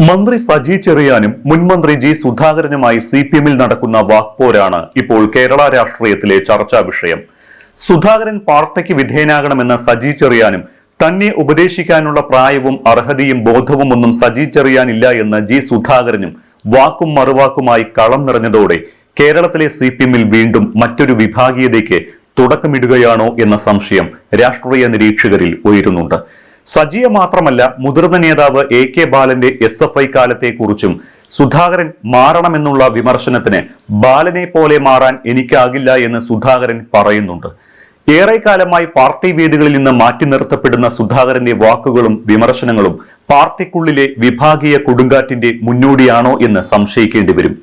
മന്ത്രി സജി ചെറിയാനും മുൻമന്ത്രി ജി സുധാകരനുമായി സിപിഎമ്മിൽ നടക്കുന്ന വാക്പോരാണ് ഇപ്പോൾ കേരള രാഷ്ട്രീയത്തിലെ ചർച്ചാ വിഷയം. സുധാകരൻ പാർട്ടിക്ക് വിധേയനാകണമെന്ന സജി ചെറിയാനും തന്നെ ഉപദേശിക്കാനുള്ള പ്രായവും അർഹതയും ബോധവും ഒന്നും സജി ചെറിയാനില്ല എന്ന് ജി സുധാകരനും വാക്കും മറുവാക്കുമായി കളം നിറഞ്ഞതോടെ കേരളത്തിലെ സിപിഎമ്മിൽ വീണ്ടും മറ്റൊരു വിഭാഗീയതയ്ക്ക് തുടക്കമിടുകയാണോ എന്ന സംശയം രാഷ്ട്രീയ നിരീക്ഷകരിൽ ഉയരുന്നുണ്ട്. സജിയെ മാത്രമല്ല, മുതിർന്ന നേതാവ് AK ബാലന്റെ SFI കാലത്തെക്കുറിച്ചും സുധാകരൻ മാറണമെന്നുള്ള വിമർശനത്തിന് ബാലനെ പോലെ മാറാൻ എനിക്കാകില്ല എന്ന് സുധാകരൻ പറയുന്നുണ്ട്. ഏറെക്കാലമായി പാർട്ടി വേദികളിൽ നിന്ന് മാറ്റി നിർത്തപ്പെടുന്ന സുധാകരന്റെ വാക്കുകളും വിമർശനങ്ങളും പാർട്ടിക്കുള്ളിലെ വിഭാഗീയ കൊടുങ്കാറ്റിന്റെ മുന്നോടിയാണോ എന്ന് സംശയിക്കേണ്ടി വരും.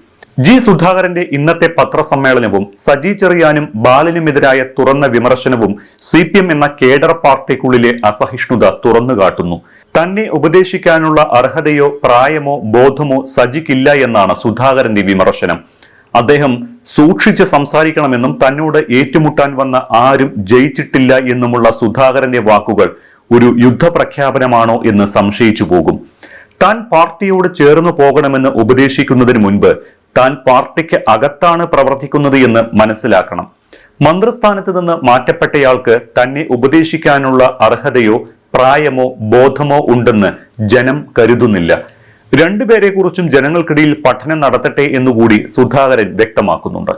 ജി സുധാകരന്റെ ഇന്നത്തെ പത്രസമ്മേളനവും സജി ചെറിയാനും ബാലനുമെതിരായ തുറന്ന വിമർശനവും CPM എന്ന കേഡർ പാർട്ടിക്കുള്ളിലെ അസഹിഷ്ണുത തുറന്നുകാട്ടുന്നു. തന്നെ ഉപദേശിക്കാനുള്ള അർഹതയോ പ്രായമോ ബോധമോ സജിക്കില്ല എന്നാണ് സുധാകരന്റെ വിമർശനം. അദ്ദേഹം സൂക്ഷിച്ച് സംസാരിക്കണമെന്നും തന്നോട് ഏറ്റുമുട്ടാൻ വന്ന ആരും ജയിച്ചിട്ടില്ല എന്നുമുള്ള സുധാകരന്റെ വാക്കുകൾ ഒരു യുദ്ധപ്രഖ്യാപനമാണോ എന്ന് സംശയിച്ചു പോകും. താൻ പാർട്ടിയോട് ചേർന്നു പോകണമെന്ന് ഉപദേശിക്കുന്നതിന് മുൻപ് താൻ പാർട്ടിക്ക് അകത്താണ് പ്രവർത്തിക്കുന്നത് എന്ന് മനസ്സിലാക്കണം. മന്ത്രിസ്ഥാനത്ത് നിന്ന് മാറ്റപ്പെട്ടയാൾക്ക് തന്നെ ഉപദേശിക്കാനുള്ള അർഹതയോ പ്രായമോ ബോധമോ ഉണ്ടെന്ന് ജനം കരുതുന്നില്ല. രണ്ടുപേരെ കുറിച്ചും ജനങ്ങൾക്കിടയിൽ പഠനം നടത്തട്ടെ എന്നുകൂടി സുധാകരൻ വ്യക്തമാക്കുന്നുണ്ട്.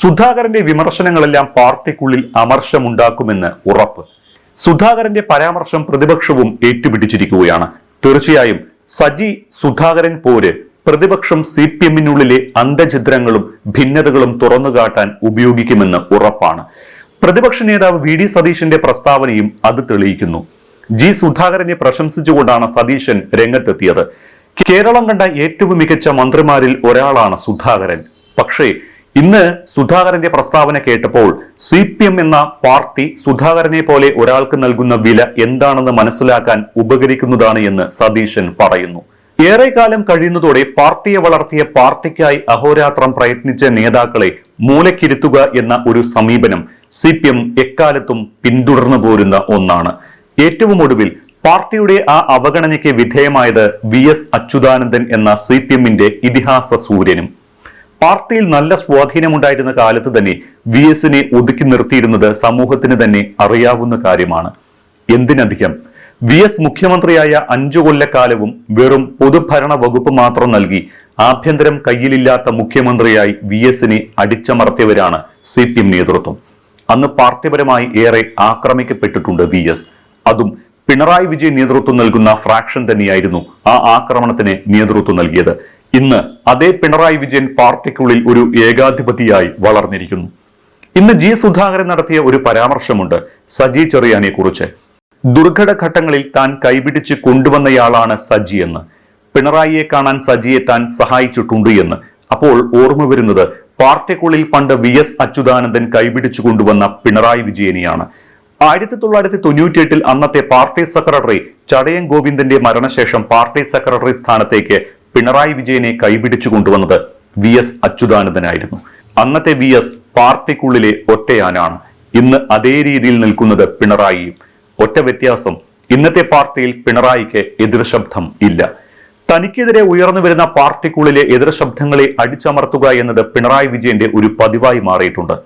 സുധാകരന്റെ വിമർശനങ്ങളെല്ലാം പാർട്ടിക്കുള്ളിൽ അമർഷമുണ്ടാക്കുമെന്ന് ഉറപ്പ്. സുധാകരന്റെ പരാമർശം പ്രതിപക്ഷവും ഏറ്റുപിടിച്ചിരിക്കുകയാണ്. തീർച്ചയായും സജി സുധാകരൻ പോര് പ്രതിപക്ഷം CPM-നുള്ളിലെ അന്തഛിദ്രങ്ങളും ഭിന്നതകളും തുറന്നുകാട്ടാൻ ഉപയോഗിക്കുമെന്ന് ഉറപ്പാണ്. പ്രതിപക്ഷ നേതാവ് VD സതീശന്റെ പ്രസ്താവനയും അത് തെളിയിക്കുന്നു. ജി സുധാകരനെ പ്രശംസിച്ചുകൊണ്ടാണ് സതീശൻ രംഗത്തെത്തിയത്. കേരളം കണ്ട ഏറ്റവും മികച്ച മന്ത്രിമാരിൽ ഒരാളാണ് സുധാകരൻ. പക്ഷേ ഇന്ന് സുധാകരന്റെ പ്രസ്താവന കേട്ടപ്പോൾ CPM എന്ന പാർട്ടി സുധാകരനെ പോലെ ഒരാൾക്ക് നൽകുന്ന വില എന്താണെന്ന് മനസ്സിലാക്കാൻ ഉപകരിക്കുന്നതാണ് എന്ന് സതീശൻ പറയുന്നു. ഏറെക്കാലം കഴിയുന്നതോടെ പാർട്ടിയെ വളർത്തിയ പാർട്ടിക്കായി അഹോരാത്രം പ്രയത്നിച്ച നേതാക്കളെ മൂലക്കിരുത്തുക എന്ന ഒരു സമീപനം CPM എക്കാലത്തും പിന്തുടർന്നു പോരുന്ന ഒന്നാണ്. ഏറ്റവും ഒടുവിൽ പാർട്ടിയുടെ ആ അവഗണനയ്ക്ക് വിധേയമായത് VS അച്യുതാനന്ദൻ എന്ന CPM-ന്റെ ഇതിഹാസ സൂര്യനും. പാർട്ടിയിൽ നല്ല സ്വാധീനമുണ്ടായിരുന്ന കാലത്ത് തന്നെ VS-നെ ഒതുക്കി നിർത്തിയിരുന്നത് സമൂഹത്തിന് തന്നെ അറിയാവുന്ന കാര്യമാണ്. എന്തിനധികം VS മുഖ്യമന്ത്രിയായ 5 കൊല്ലക്കാലവും വെറും പൊതുഭരണ വകുപ്പ് മാത്രം നൽകി ആഭ്യന്തരം കയ്യിലില്ലാത്ത മുഖ്യമന്ത്രിയായി VS-നെ അടിച്ചമർത്തിയവരാണ് CPM നേതൃത്വം. അന്ന് പാർട്ടിപരമായി ഏറെ ആക്രമിക്കപ്പെട്ടിട്ടുണ്ട് VS. അതും പിണറായി വിജയൻ നേതൃത്വം നൽകുന്ന ഫ്രാക്ഷൻ തന്നെയായിരുന്നു ആ ആക്രമണത്തിന് നേതൃത്വം നൽകിയത്. ഇന്ന് അതേ പിണറായി വിജയൻ പാർട്ടിക്കുള്ളിൽ ഒരു ഏകാധിപതിയായി വളർന്നിരിക്കുന്നു. ഇന്ന് ജി സുധാകരൻ നടത്തിയ ഒരു പരാമർശമുണ്ട് സജി ചെറിയാനെ കുറിച്ച്. ദുർഘടഘട്ടങ്ങളിൽ താൻ കൈപിടിച്ച് കൊണ്ടുവന്നയാളാണ് സജി എന്ന്. പിണറായിയെ കാണാൻ സജിയെ താൻ സഹായിച്ചിട്ടുണ്ട് എന്ന്. അപ്പോൾ ഓർമ്മ വരുന്നത് പാർട്ടിക്കുള്ളിൽ പണ്ട് VS അച്യുതാനന്ദൻ കൈപിടിച്ചു കൊണ്ടുവന്ന പിണറായി വിജയനെയാണ്. 1998 അന്നത്തെ പാർട്ടി സെക്രട്ടറി ചടയം ഗോവിന്ദന്റെ മരണശേഷം പാർട്ടി സെക്രട്ടറി സ്ഥാനത്തേക്ക് പിണറായി വിജയനെ കൈപിടിച്ചു കൊണ്ടുവന്നത് VS അച്യുതാനന്ദനായിരുന്നു. അന്നത്തെ VS പാർട്ടിക്കുള്ളിലെ ഒറ്റയാനാണ്. ഇന്ന് അതേ രീതിയിൽ നിൽക്കുന്നത് പിണറായിയും. ഒറ്റ വ്യത്യാസം, ഇന്നത്തെ പാർട്ടിയിൽ പിണറായിക്ക് എതിർശബ്ദം ഇല്ല. തനിക്കെതിരെ ഉയർന്നു വരുന്ന പാർട്ടിക്കുള്ളിലെ എതിർശബ്ദങ്ങളെ അടിച്ചമർത്തുക എന്നത് പിണറായി വിജയന്റെ ഒരു പതിവായി മാറിയിട്ടുണ്ട്.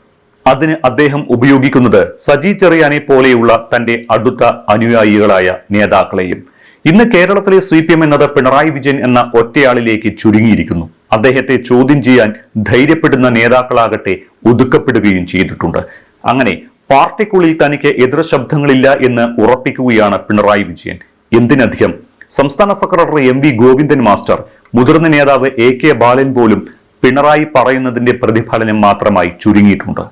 അതിന് അദ്ദേഹം ഉപയോഗിക്കുന്നത് സജി ചെറിയാനെ പോലെയുള്ള തന്റെ അടുത്ത അനുയായികളായ നേതാക്കളെയും. ഇന്ന് കേരളത്തിലെ CPM എന്നത് പിണറായി വിജയൻ എന്ന ഒറ്റയാളിലേക്ക് ചുരുങ്ങിയിരിക്കുന്നു. അദ്ദേഹത്തെ ചോദ്യം ചെയ്യാൻ ധൈര്യപ്പെടുന്ന നേതാക്കളാകട്ടെ ഒതുക്കപ്പെടുകയും ചെയ്തിട്ടുണ്ട്. അങ്ങനെ പാർട്ടിക്കുള്ളിൽ തനിക്ക് എതിർശബ്ദങ്ങളില്ല എന്ന് ഉറപ്പിക്കുകയാണ് പിണറായി വിജയൻ. എന്തിനധികം സംസ്ഥാന സെക്രട്ടറി MV ഗോവിന്ദൻ മാസ്റ്റർ, മുതിർന്ന നേതാവ് AK ബാലൻ പോലും പിണറായി പറയുന്നതിന്റെ പ്രതിഫലനം മാത്രമായി ചുരുങ്ങിയിട്ടുണ്ട്.